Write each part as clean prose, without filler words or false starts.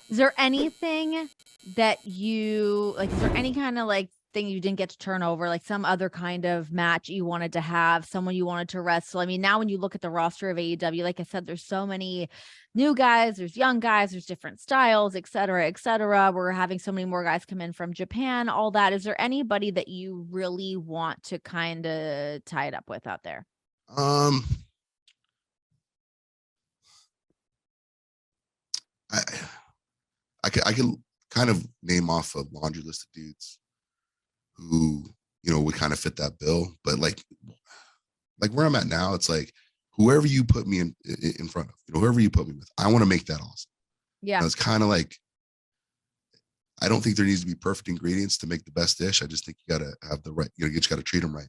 Is there anything that you like? Is there any kind of like thing you didn't get to turn over, like some other kind of match you wanted to have, someone you wanted to wrestle? I mean, now when you look at the roster of AEW, like I said, there's so many new guys, there's young guys, there's different styles, et cetera, et cetera. We're having so many more guys come in from Japan, all that. Is there anybody that you really want to kind of tie it up with out there? Um, I I can kind of name off a laundry list of dudes who would kind of fit that bill, but like where I'm at now, it's like whoever you put me in front of, whoever you put me with, I want to make that awesome. Yeah. It's kind of like I don't think there needs to be perfect ingredients to make the best dish. I just think you got to have the right, you just got to treat them right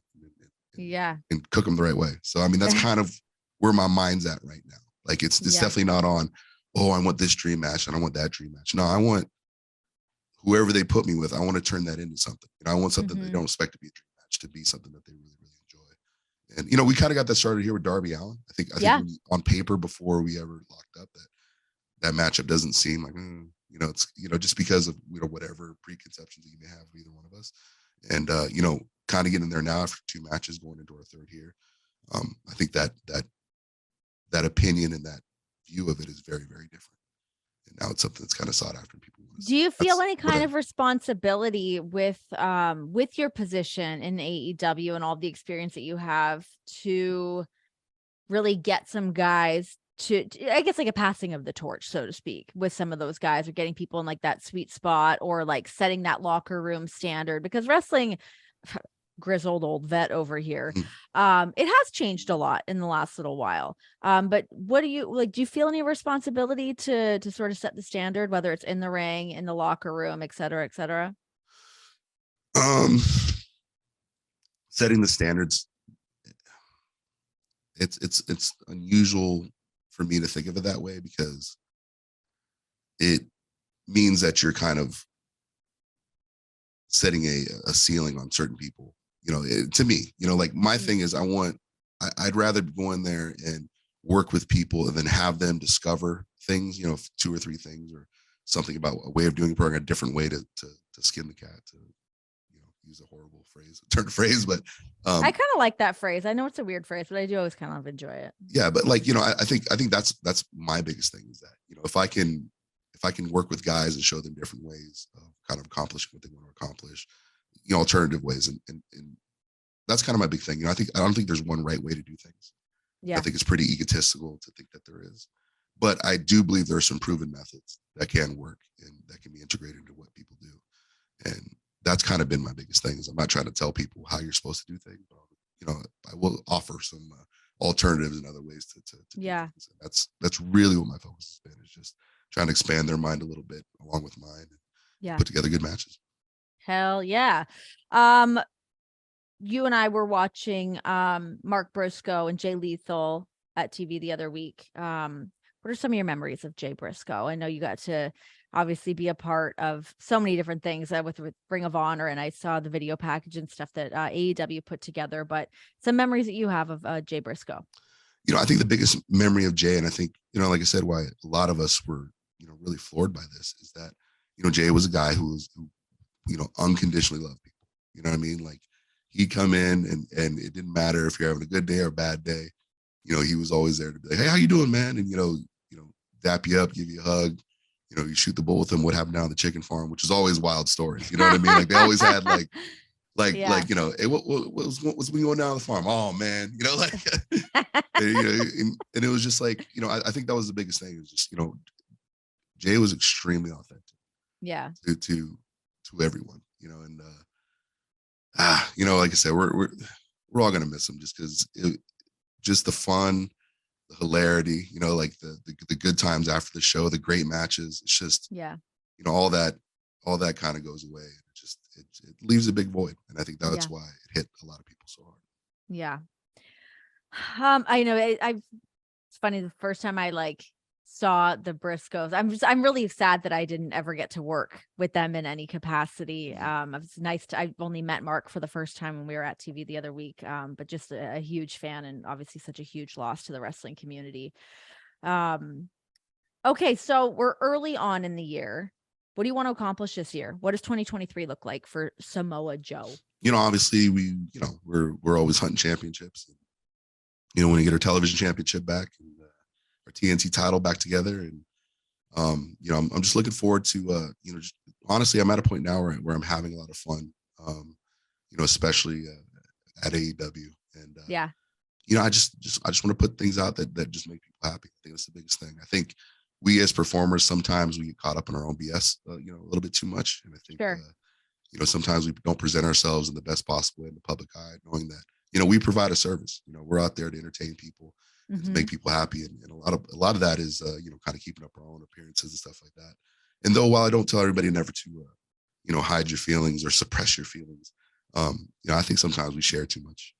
Yeah. and cook them the right way. So, I mean, that's kind of where my mind's at right now. Like it's Yeah. definitely not on, oh, I want this dream match and I want that dream match. No, I want whoever they put me with, I want to turn that into something. I want something they don't expect to be a dream match to be something that they really, really enjoy. And we kind of got that started here with Darby Allin. I think on paper before we ever locked up that matchup doesn't seem like it's just because of whatever preconceptions that you may have with either one of us. And kind of getting there now after 2 matches going into our third here. I think that opinion and that view of it is very, very different. And now it's something that's kind of sought after and people want to Do you feel any kind of responsibility with your position in AEW and all the experience that you have to really get some guys to I guess like a passing of the torch, so to speak, with some of those guys, or getting people in like that sweet spot, or like setting that locker room standard? Because wrestling, grizzled old vet over here, it has changed a lot in the last little while. But what do you like? Do you feel any responsibility to sort of set the standard, whether it's in the ring, in the locker room, et cetera, et cetera? Setting the standards, it's unusual for me to think of it that way, because it means that you're kind of setting a ceiling on certain people. To me, like my thing is I'd rather go in there and work with people and then have them discover things, 2 or 3 things or something about a way of doing a program, a different way to skin the cat, to use a horrible phrase, but I kind of like that phrase. I know it's a weird phrase, but I do always kind of enjoy it. Yeah, but I think that's my biggest thing, is that if I can work with guys and show them different ways of kind of accomplishing what they want to accomplish, alternative ways, and that's kind of my big thing. I don't think there's one right way to do things. Yeah, I think it's pretty egotistical to think that there is, but I do believe there are some proven methods that can work and that can be integrated into what people do, and that's kind of been my biggest thing. Is I'm not trying to tell people how you're supposed to do things, but I will offer some alternatives and other ways to yeah. do things. That's really what my focus has been, is just trying to expand their mind a little bit along with mine, and put together good matches. Hell yeah. You and I were watching Mark Briscoe and Jay Lethal at TV the other week. What are some of your memories of Jay Briscoe? I know you got to obviously be a part of so many different things with Ring of Honor, and I saw the video package and stuff that AEW put together, but some memories that you have of Jay Briscoe. I think the biggest memory of Jay, and I think, like I said, why a lot of us were, really floored by this, is that, Jay was a guy who unconditionally loved people. You know what I mean? Like, he'd come in and it didn't matter if you're having a good day or a bad day. He was always there to be like, hey, how you doing, man? And, dap you up, give you a hug. You shoot the bull with him. What happened down at the chicken farm, which is always wild stories. You know what I mean? Like, they always had hey, what's been going down on the farm? Oh man, and it was just like, I think that was the biggest thing, is just, Jay was extremely authentic. Yeah. To everyone, and like I said, we're all gonna miss him, just because just the fun, the hilarity, like the good times after the show, the great matches. It's just, all that kind of goes away. It leaves a big void, and I think that's why it hit a lot of people so hard. Yeah. I know it's funny. The first time I saw the Briscoes, I'm really sad that I didn't ever get to work with them in any capacity. It's nice I've only met Mark for the first time when we were at TV the other week. But just a huge fan, and obviously such a huge loss to the wrestling community. Okay, so we're early on in the year. What do you want to accomplish this year? What does 2023 look like for Samoa Joe? Obviously we're always hunting championships. When we get our television championship back and our TNT title back together, and I'm just looking forward to just honestly, I'm at a point now where I'm having a lot of fun, especially at AEW, and I just want to put things out that just make people happy. I think that's the biggest thing. I think we as performers sometimes we get caught up in our own BS, a little bit too much, and I think sometimes we don't present ourselves in the best possible way in the public eye, knowing that we provide a service. We're out there to entertain people, to make people happy, and a lot of that is kind of keeping up our own appearances and stuff like that. And though while I don't tell everybody never to hide your feelings or suppress your feelings, I think sometimes we share too much.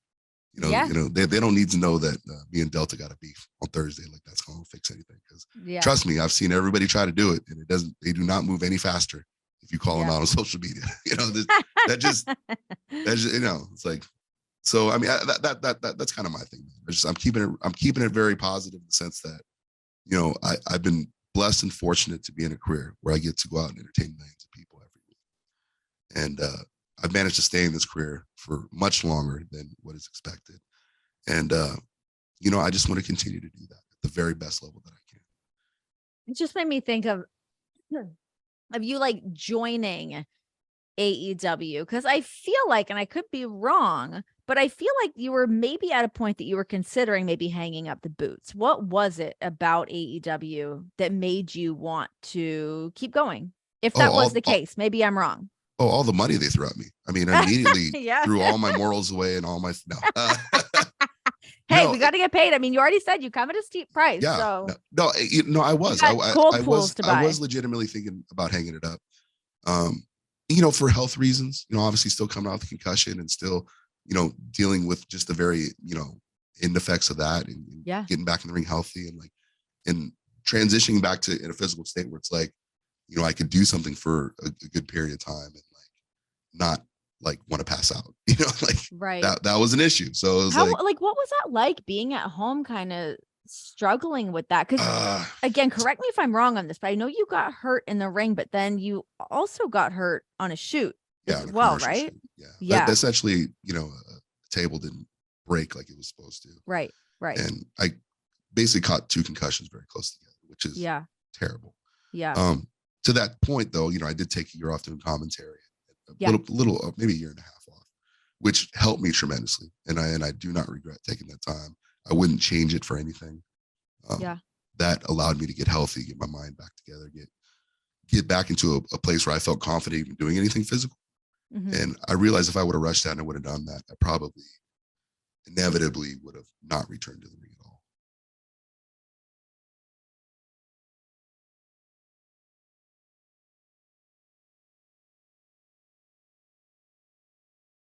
They don't need to know that me and Delta got a beef on Thursday. Like that's going to fix anything. Because trust me, I've seen everybody try to do it, and they do not move any faster if you call them out on social media. That's it's like. So I mean that's kind of my thing. I'm keeping it very positive in the sense that I've been blessed and fortunate to be in a career where I get to go out and entertain millions of people every week, and I've managed to stay in this career for much longer than what is expected, and I just want to continue to do that at the very best level that I can. It just made me think of you like joining AEW, because I feel like, and I could be wrong, but I feel like you were maybe at a point that you were considering maybe hanging up the boots. What was it about AEW that made you want to keep going? If that was the case, maybe I'm wrong. Oh, all the money they threw at me. I mean, I immediately threw all my morals away and all my Hey, we got to get paid. I mean, you already said you come at a steep price. Yeah. So. I was. I was legitimately thinking about hanging it up. For health reasons, obviously still coming out with a concussion and still, dealing with just the very, end effects of that and getting back in the ring healthy and transitioning back to in a physical state where it's like, I could do something for a good period of time and not want to pass out, right. That was an issue. So it was what was that like being at home, kind of struggling with that? Because again, correct me if I'm wrong on this, but I know you got hurt in the ring, but then you also got hurt on a shoot as well, right? Shoot. Yeah. Essentially, a table didn't break like it was supposed to. Right. And I basically caught 2 concussions very close together, which is terrible. Yeah. To that point though, I did take a year off doing commentary, little maybe a year and a half off, which helped me tremendously. And I do not regret taking that time. I wouldn't change it for anything. That allowed me to get healthy, get my mind back together, get back into a place where I felt confident even doing anything physical. And I realized if I would have rushed out and I would have done that, I probably inevitably would have not returned to the ring at